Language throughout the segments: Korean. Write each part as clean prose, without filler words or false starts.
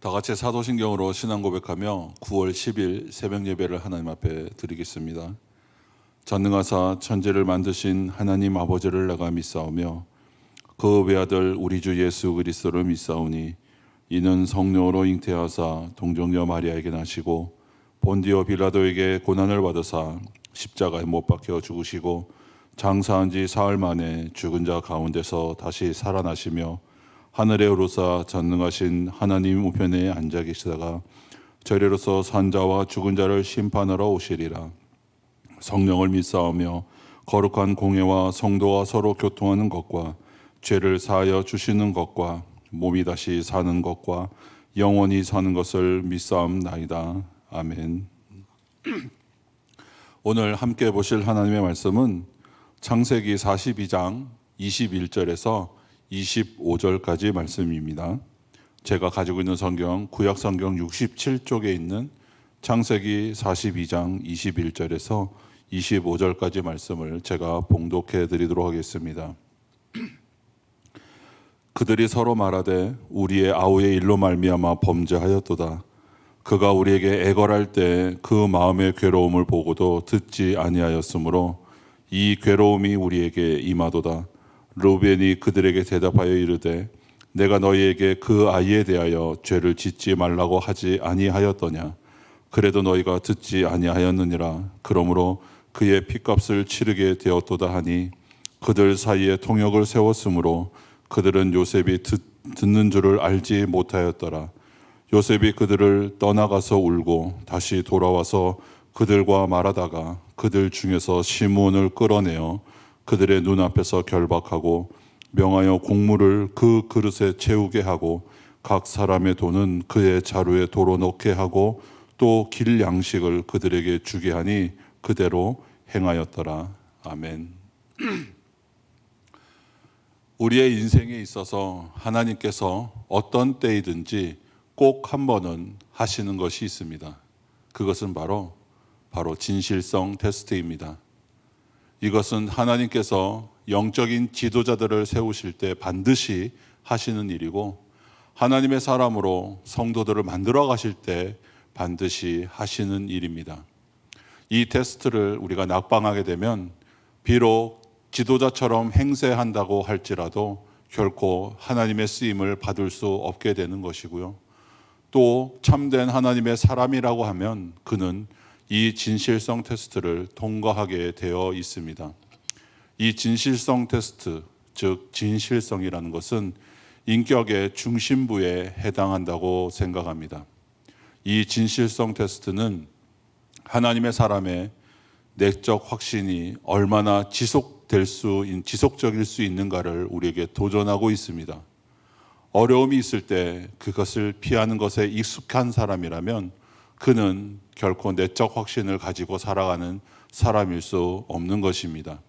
다 같이 사도신경으로 신앙 고백하며 9월 10일 새벽 예배를 하나님 앞에 드리겠습니다. 전능하사 천지를 만드신 하나님 아버지를 내가 믿사오며 그 외아들 우리 주 예수 그리스도를 믿사오니 이는 성령으로 잉태하사 동정녀 마리아에게 나시고 본디오 빌라도에게 고난을 받으사 십자가에 못 박혀 죽으시고 장사한 지 사흘 만에 죽은 자 가운데서 다시 살아나시며 하늘에 오르사 전능하신 하나님 우편에 앉아 계시다가 저리로서 산 자와 죽은 자를 심판하러 오시리라. 성령을 믿사오며 거룩한 공회와 성도와 서로 교통하는 것과 죄를 사하여 주시는 것과 몸이 다시 사는 것과 영원히 사는 것을 믿사옵나이다. 아멘. 오늘 함께 보실 하나님의 말씀은 창세기 42장 21절에서 25절까지 말씀입니다. 제가 가지고 있는 성경 구약 성경 67쪽에 있는 창세기 42장 21절에서 25절까지 말씀을 제가 봉독해 드리도록 하겠습니다. 그들이 서로 말하되 우리의 아우의 일로 말미암아 범죄하였도다. 그가 우리에게 애걸할 때 그 마음의 괴로움을 보고도 듣지 아니하였으므로 이 괴로움이 우리에게 임하도다. 르우벤이 그들에게 대답하여 이르되 내가 너희에게 그 아이에 대하여 죄를 짓지 말라고 하지 아니하였더냐. 그래도 너희가 듣지 아니하였느니라. 그러므로 그의 핏값을 치르게 되었도다 하니 그들 사이에 통역을 세웠으므로 그들은 요셉이 듣는 줄을 알지 못하였더라. 요셉이 그들을 떠나가서 울고 다시 돌아와서 그들과 말하다가 그들 중에서 시므온을 끌어내어 그들의 눈앞에서 결박하고 명하여 곡물을 그 그릇에 채우게 하고 각 사람의 돈은 그의 자루에 도로 넣게 하고 또 길 양식을 그들에게 주게 하니 그대로 행하였더라. 아멘. 우리의 인생에 있어서 하나님께서 어떤 때이든지 꼭 한 번은 하시는 것이 있습니다. 그것은 바로 진실성 테스트입니다. 이것은 하나님께서 영적인 지도자들을 세우실 때 반드시 하시는 일이고 하나님의 사람으로 성도들을 만들어 가실 때 반드시 하시는 일입니다. 이 테스트를 우리가 낙방하게 되면 비록 지도자처럼 행세한다고 할지라도 결코 하나님의 쓰임을 받을 수 없게 되는 것이고요. 또 참된 하나님의 사람이라고 하면 그는 이 진실성 테스트를 통과하게 되어 있습니다. 이 진실성 테스트, 즉 진실성이라는 것은 인격의 중심부에 해당한다고 생각합니다. 이 진실성 테스트는 하나님의 사람의 내적 확신이 얼마나 지속적일 수 있는가를 우리에게 도전하고 있습니다. 어려움이 있을 때 그것을 피하는 것에 익숙한 사람이라면 그는 결코 내적 확신을 가지고 살아가는 사람일 수 없는 것입니다.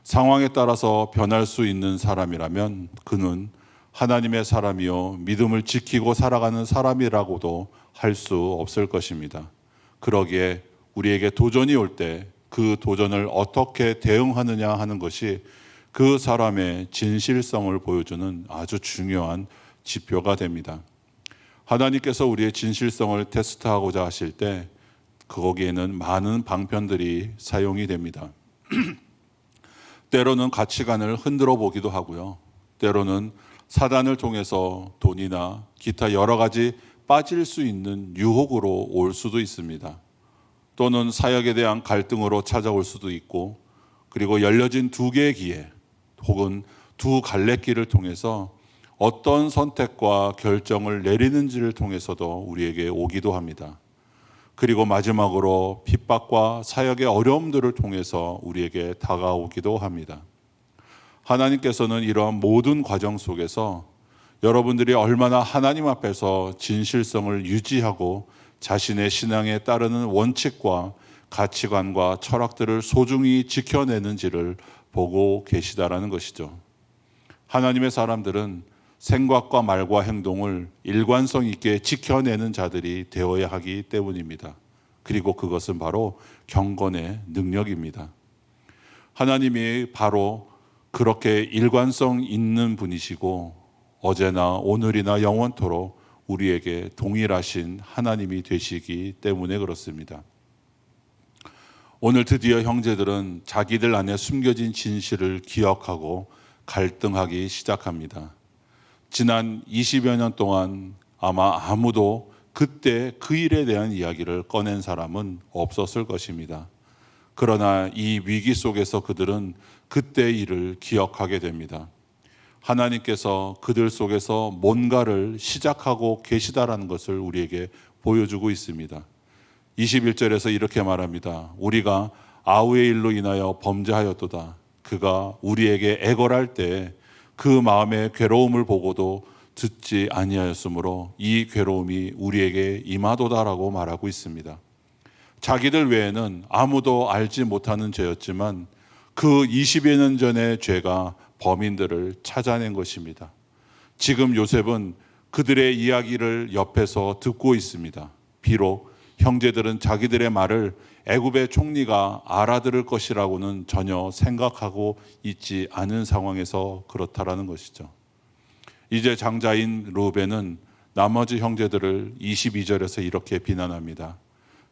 상황에 따라서 변할 수 있는 사람이라면 그는 하나님의 사람이요 믿음을 지키고 살아가는 사람이라고도 할 수 없을 것입니다. 그러기에 우리에게 도전이 올 때 그 도전을 어떻게 대응하느냐 하는 것이 그 사람의 진실성을 보여주는 아주 중요한 지표가 됩니다. 하나님께서 우리의 진실성을 테스트하고자 하실 때 거기에는 많은 방편들이 사용이 됩니다. 때로는 가치관을 흔들어 보기도 하고요. 때로는 사단을 통해서 돈이나 기타 여러 가지 빠질 수 있는 유혹으로 올 수도 있습니다. 또는 사역에 대한 갈등으로 찾아올 수도 있고, 그리고 열려진 두 개의 기회 혹은 두 갈래길을 통해서 어떤 선택과 결정을 내리는지를 통해서도 우리에게 오기도 합니다. 그리고 마지막으로 핍박과 사역의 어려움들을 통해서 우리에게 다가오기도 합니다. 하나님께서는 이러한 모든 과정 속에서 여러분들이 얼마나 하나님 앞에서 진실성을 유지하고 자신의 신앙에 따르는 원칙과 가치관과 철학들을 소중히 지켜내는지를 보고 계시다라는 것이죠. 하나님의 사람들은 생각과 말과 행동을 일관성 있게 지켜내는 자들이 되어야 하기 때문입니다. 그리고 그것은 바로 경건의 능력입니다. 하나님이 바로 그렇게 일관성 있는 분이시고 어제나 오늘이나 영원토록 우리에게 동일하신 하나님이 되시기 때문에 그렇습니다. 오늘 드디어 형제들은 자기들 안에 숨겨진 진실을 기억하고 갈등하기 시작합니다. 지난 20여 년 동안 아마 아무도 그때 그 일에 대한 이야기를 꺼낸 사람은 없었을 것입니다. 그러나 이 위기 속에서 그들은 그때 일을 기억하게 됩니다. 하나님께서 그들 속에서 뭔가를 시작하고 계시다라는 것을 우리에게 보여주고 있습니다. 21절에서 이렇게 말합니다. 우리가 아우의 일로 인하여 범죄하였도다. 그가 우리에게 애걸할 때 그 마음의 괴로움을 보고도 듣지 아니하였으므로 이 괴로움이 우리에게 임하도다라고 말하고 있습니다. 자기들 외에는 아무도 알지 못하는 죄였지만 그 20여 년 전의 죄가 범인들을 찾아낸 것입니다. 지금 요셉은 그들의 이야기를 옆에서 듣고 있습니다. 비록 형제들은 자기들의 말을 애굽의 총리가 알아들을 것이라고는 전혀 생각하고 있지 않은 상황에서 그렇다라는 것이죠. 이제 장자인 르우벤은 나머지 형제들을 22절에서 이렇게 비난합니다.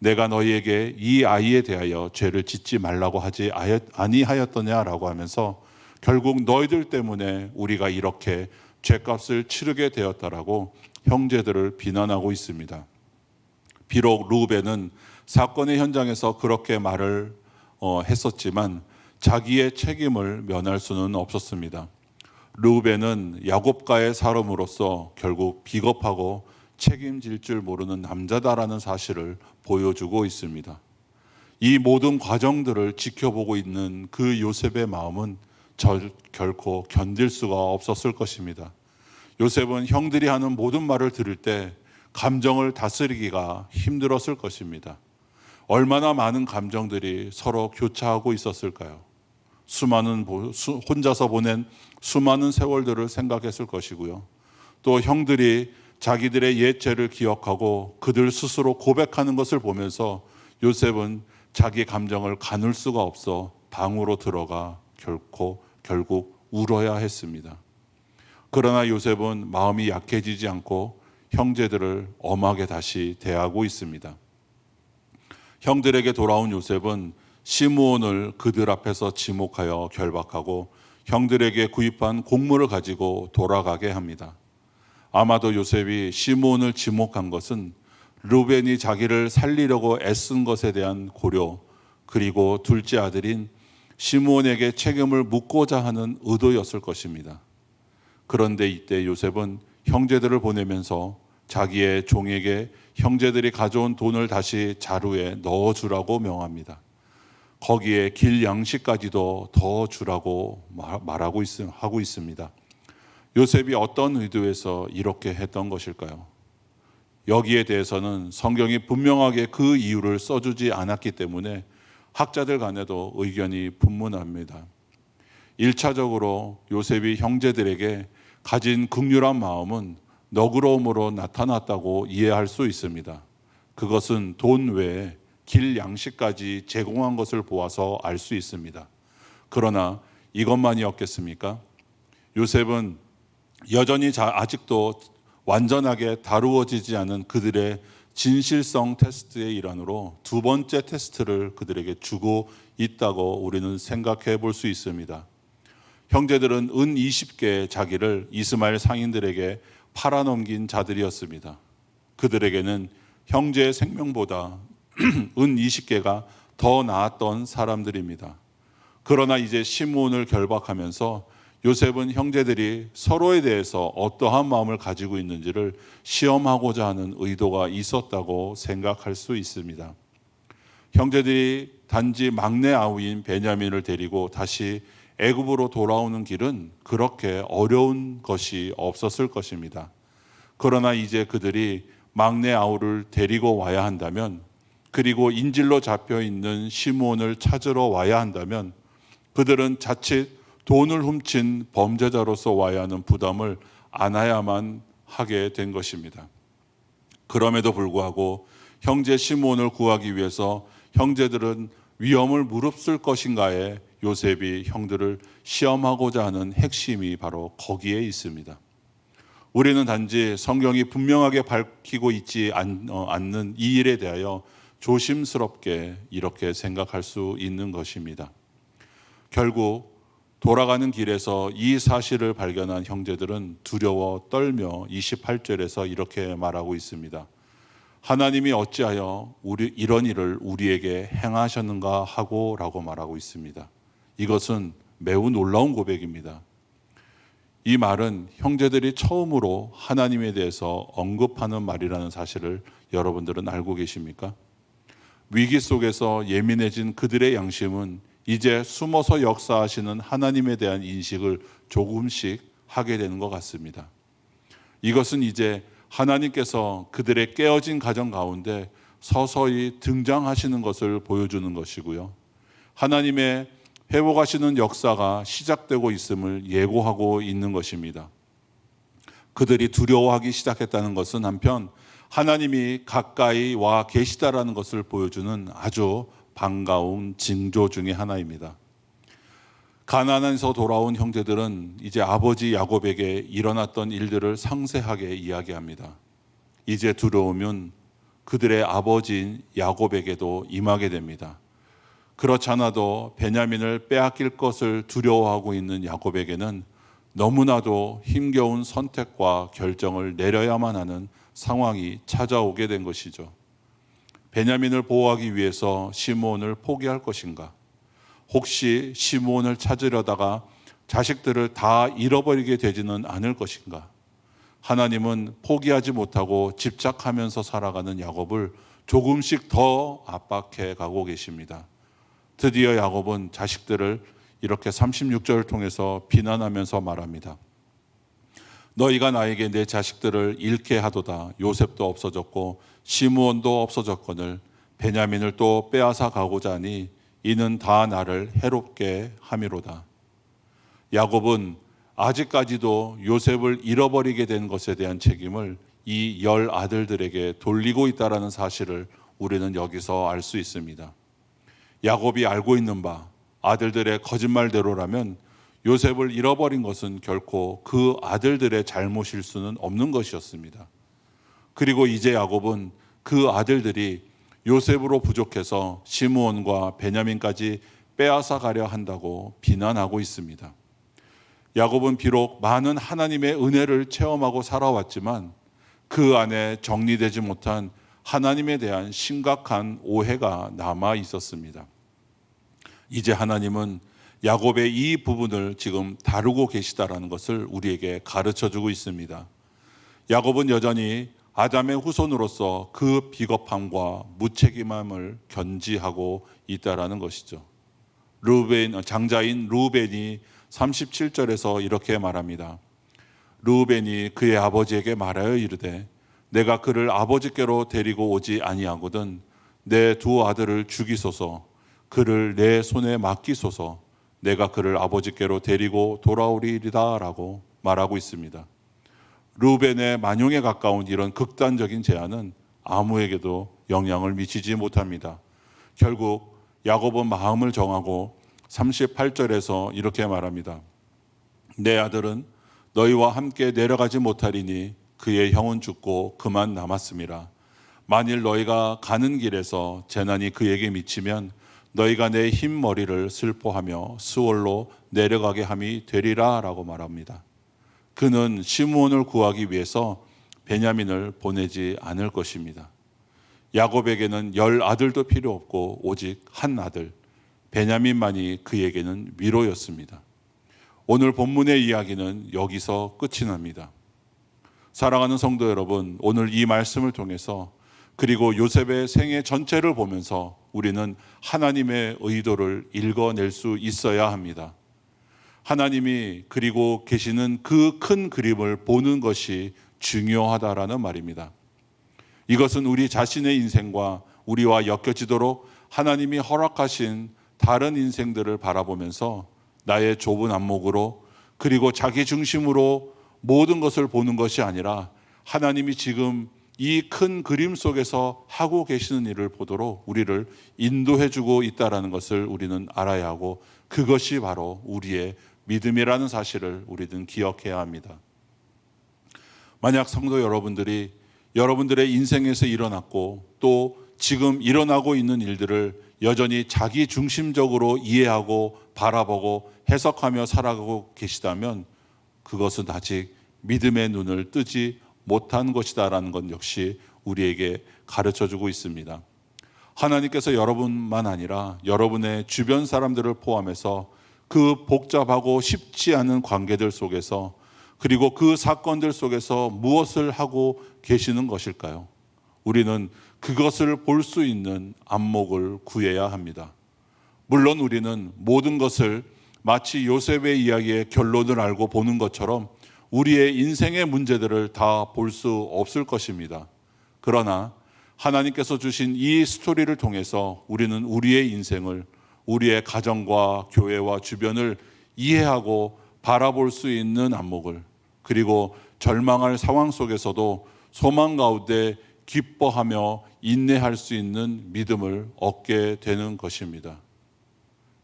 내가 너희에게 이 아이에 대하여 죄를 짓지 말라고 하지 아니하였더냐라고 하면서 결국 너희들 때문에 우리가 이렇게 죄값을 치르게 되었다라고 형제들을 비난하고 있습니다. 비록 르우벤은 사건의 현장에서 그렇게 말을 했었지만 자기의 책임을 면할 수는 없었습니다. 르우벤은 야곱가의 사람으로서 결국 비겁하고 책임질 줄 모르는 남자다라는 사실을 보여주고 있습니다. 이 모든 과정들을 지켜보고 있는 그 요셉의 마음은 결코 견딜 수가 없었을 것입니다. 요셉은 형들이 하는 모든 말을 들을 때 감정을 다스리기가 힘들었을 것입니다. 얼마나 많은 감정들이 서로 교차하고 있었을까요? 혼자서 보낸 수많은 세월들을 생각했을 것이고요. 또 형들이 자기들의 옛 죄를 기억하고 그들 스스로 고백하는 것을 보면서 요셉은 자기 감정을 가눌 수가 없어 방으로 들어가 결국 울어야 했습니다. 그러나 요셉은 마음이 약해지지 않고 형제들을 엄하게 다시 대하고 있습니다. 형들에게 돌아온 요셉은 시므온을 그들 앞에서 지목하여 결박하고 형들에게 구입한 곡물을 가지고 돌아가게 합니다. 아마도 요셉이 시므온을 지목한 것은 르우벤이 자기를 살리려고 애쓴 것에 대한 고려, 그리고 둘째 아들인 시므온에게 책임을 묻고자 하는 의도였을 것입니다. 그런데 이때 요셉은 형제들을 보내면서 자기의 종에게 형제들이 가져온 돈을 다시 자루에 넣어주라고 명합니다. 거기에 길 양식까지도 더 주라고 하고 있습니다. 요셉이 어떤 의도에서 이렇게 했던 것일까요? 여기에 대해서는 성경이 분명하게 그 이유를 써주지 않았기 때문에 학자들 간에도 의견이 분분합니다. 1차적으로 요셉이 형제들에게 가진 긍휼한 마음은 너그러움으로 나타났다고 이해할 수 있습니다. 그것은 돈 외에 길 양식까지 제공한 것을 보아서 알 수 있습니다. 그러나 이것만이었겠습니까? 요셉은 여전히 아직도 완전하게 다루어지지 않은 그들의 진실성 테스트의 일환으로 두 번째 테스트를 그들에게 주고 있다고 우리는 생각해 볼 수 있습니다. 형제들은 은 20개의 자기를 이스마엘 상인들에게 팔아넘긴 자들이었습니다. 그들에게는 형제의 생명보다 은 20개가 더 나았던 사람들입니다. 그러나 이제 시므온을 결박하면서 요셉은 형제들이 서로에 대해서 어떠한 마음을 가지고 있는지를 시험하고자 하는 의도가 있었다고 생각할 수 있습니다. 형제들이 단지 막내 아우인 베냐민을 데리고 다시 애굽으로 돌아오는 길은 그렇게 어려운 것이 없었을 것입니다. 그러나 이제 그들이 막내 아우를 데리고 와야 한다면, 그리고 인질로 잡혀 있는 시므온을 찾으러 와야 한다면 그들은 자칫 돈을 훔친 범죄자로서 와야 하는 부담을 안아야만 하게 된 것입니다. 그럼에도 불구하고 형제 시므온을 구하기 위해서 형제들은 위험을 무릅쓸 것인가에 요셉이 형들을 시험하고자 하는 핵심이 바로 거기에 있습니다. 우리는 단지 성경이 분명하게 밝히고 있지 않는 이 일에 대하여 조심스럽게 이렇게 생각할 수 있는 것입니다. 결국 돌아가는 길에서 이 사실을 발견한 형제들은 두려워 떨며 28절에서 이렇게 말하고 있습니다. 하나님이 어찌하여 이런 일을 우리에게 행하셨는가 하고 라고 말하고 있습니다. 이것은 매우 놀라운 고백입니다. 이 말은 형제들이 처음으로 하나님에 대해서 언급하는 말이라는 사실을 여러분들은 알고 계십니까? 위기 속에서 예민해진 그들의 양심은 이제 숨어서 역사하시는 하나님에 대한 인식을 조금씩 하게 되는 것 같습니다. 이것은 이제 하나님께서 그들의 깨어진 가정 가운데 서서히 등장하시는 것을 보여주는 것이고요. 하나님의 회복하시는 역사가 시작되고 있음을 예고하고 있는 것입니다. 그들이 두려워하기 시작했다는 것은 한편 하나님이 가까이 와 계시다라는 것을 보여주는 아주 반가운 징조 중에 하나입니다. 가나안에서 돌아온 형제들은 이제 아버지 야곱에게 일어났던 일들을 상세하게 이야기합니다. 이제 두려우면 그들의 아버지인 야곱에게도 임하게 됩니다. 그렇지 않아도 베냐민을 빼앗길 것을 두려워하고 있는 야곱에게는 너무나도 힘겨운 선택과 결정을 내려야만 하는 상황이 찾아오게 된 것이죠. 베냐민을 보호하기 위해서 시므온을 포기할 것인가? 혹시 시므온을 찾으려다가 자식들을 다 잃어버리게 되지는 않을 것인가? 하나님은 포기하지 못하고 집착하면서 살아가는 야곱을 조금씩 더 압박해 가고 계십니다. 드디어 야곱은 자식들을 이렇게 36절을 통해서 비난하면서 말합니다. 너희가 나에게 내 자식들을 잃게 하도다. 요셉도 없어졌고 시므온도 없어졌거늘 베냐민을 또 빼앗아 가고자 하니 이는 다 나를 해롭게 함이로다. 야곱은 아직까지도 요셉을 잃어버리게 된 것에 대한 책임을 이 10 아들들에게 돌리고 있다는 사실을 우리는 여기서 알 수 있습니다. 야곱이 알고 있는 바 아들들의 거짓말대로라면 요셉을 잃어버린 것은 결코 그 아들들의 잘못일 수는 없는 것이었습니다. 그리고 이제 야곱은 그 아들들이 요셉으로 부족해서 시므온과 베냐민까지 빼앗아 가려 한다고 비난하고 있습니다. 야곱은 비록 많은 하나님의 은혜를 체험하고 살아왔지만 그 안에 정리되지 못한 하나님에 대한 심각한 오해가 남아 있었습니다. 이제 하나님은 야곱의 이 부분을 지금 다루고 계시다라는 것을 우리에게 가르쳐주고 있습니다. 야곱은 여전히 아담의 후손으로서 그 비겁함과 무책임함을 견지하고 있다라는 것이죠. 장자인 르우벤이 37절에서 이렇게 말합니다. 르우벤이 그의 아버지에게 말하여 이르되 내가 그를 아버지께로 데리고 오지 아니하거든 내 두 아들을 죽이소서 그를 내 손에 맡기소서 내가 그를 아버지께로 데리고 돌아오리이다 라고 말하고 있습니다. 르우벤의 만용에 가까운 이런 극단적인 제안은 아무에게도 영향을 미치지 못합니다. 결국 야곱은 마음을 정하고 38절에서 이렇게 말합니다. 내 아들은 너희와 함께 내려가지 못하리니 그의 형은 죽고 그만 남았음이라. 만일 너희가 가는 길에서 재난이 그에게 미치면 너희가 내 흰 머리를 슬퍼하며 수월로 내려가게 함이 되리라 라고 말합니다. 그는 시므온을 구하기 위해서 베냐민을 보내지 않을 것입니다. 야곱에게는 10 아들도 필요 없고 오직 한 아들 베냐민만이 그에게는 위로였습니다. 오늘 본문의 이야기는 여기서 끝이 납니다. 사랑하는 성도 여러분, 오늘 이 말씀을 통해서 그리고 요셉의 생애 전체를 보면서 우리는 하나님의 의도를 읽어낼 수 있어야 합니다. 하나님이 그리고 계시는 그 큰 그림을 보는 것이 중요하다라는 말입니다. 이것은 우리 자신의 인생과 우리와 엮여지도록 하나님이 허락하신 다른 인생들을 바라보면서 나의 좁은 안목으로 그리고 자기 중심으로 모든 것을 보는 것이 아니라 하나님이 지금 이 큰 그림 속에서 하고 계시는 일을 보도록 우리를 인도해주고 있다는 것을 우리는 알아야 하고 그것이 바로 우리의 믿음이라는 사실을 우리는 기억해야 합니다. 만약 성도 여러분들이 여러분들의 인생에서 일어났고 또 지금 일어나고 있는 일들을 여전히 자기 중심적으로 이해하고 바라보고 해석하며 살아가고 계시다면 그것은 아직 믿음의 눈을 뜨지 못한 것이다라는 것 역시 우리에게 가르쳐주고 있습니다. 하나님께서 여러분만 아니라 여러분의 주변 사람들을 포함해서 그 복잡하고 쉽지 않은 관계들 속에서 그리고 그 사건들 속에서 무엇을 하고 계시는 것일까요? 우리는 그것을 볼 수 있는 안목을 구해야 합니다. 물론 우리는 모든 것을 마치 요셉의 이야기의 결론을 알고 보는 것처럼 우리의 인생의 문제들을 다 볼 수 없을 것입니다. 그러나 하나님께서 주신 이 스토리를 통해서 우리는 우리의 인생을, 우리의 가정과 교회와 주변을 이해하고 바라볼 수 있는 안목을, 그리고 절망할 상황 속에서도 소망 가운데 기뻐하며 인내할 수 있는 믿음을 얻게 되는 것입니다.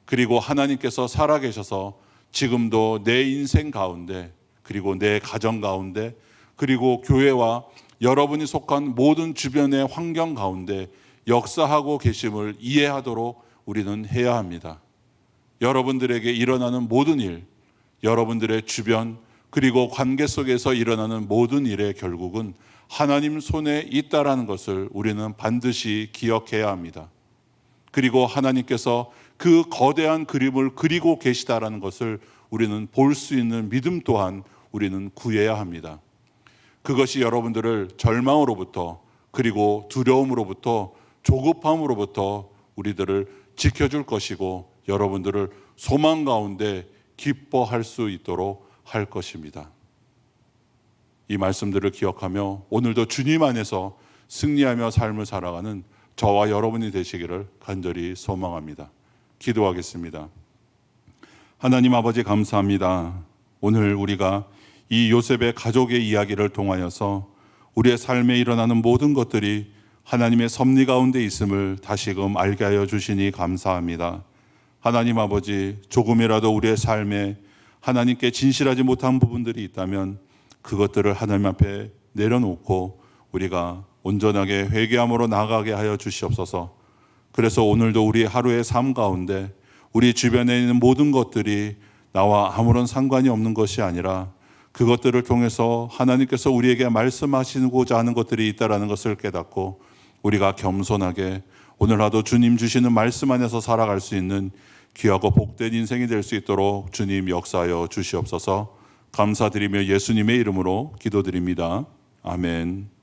그리고 하나님께서 살아계셔서 지금도 내 인생 가운데, 그리고 내 가정 가운데, 그리고 교회와 여러분이 속한 모든 주변의 환경 가운데 역사하고 계심을 이해하도록 우리는 해야 합니다. 여러분들에게 일어나는 모든 일, 여러분들의 주변, 그리고 관계 속에서 일어나는 모든 일의 결국은 하나님 손에 있다라는 것을 우리는 반드시 기억해야 합니다. 그리고 하나님께서 그 거대한 그림을 그리고 계시다라는 것을 우리는 볼 수 있는 믿음 또한 우리는 구해야 합니다. 그것이 여러분들을 절망으로부터, 그리고 두려움으로부터, 조급함으로부터 우리들을 지켜줄 것이고 여러분들을 소망 가운데 기뻐할 수 있도록 할 것입니다. 이 말씀들을 기억하며 오늘도 주님 안에서 승리하며 삶을 살아가는 저와 여러분이 되시기를 간절히 소망합니다. 기도하겠습니다. 하나님 아버지 감사합니다. 오늘 우리가 이 요셉의 가족의 이야기를 통하여서 우리의 삶에 일어나는 모든 것들이 하나님의 섭리 가운데 있음을 다시금 알게 하여 주시니 감사합니다. 하나님 아버지, 조금이라도 우리의 삶에 하나님께 진실하지 못한 부분들이 있다면 그것들을 하나님 앞에 내려놓고 우리가 온전하게 회개함으로 나아가게 하여 주시옵소서. 그래서 오늘도 우리 하루의 삶 가운데 우리 주변에 있는 모든 것들이 나와 아무런 상관이 없는 것이 아니라 그것들을 통해서 하나님께서 우리에게 말씀하시고자 하는 것들이 있다는 것을 깨닫고 우리가 겸손하게 오늘 하루 주님 주시는 말씀 안에서 살아갈 수 있는 귀하고 복된 인생이 될 수 있도록 주님 역사하여 주시옵소서. 감사드리며 예수님의 이름으로 기도드립니다. 아멘.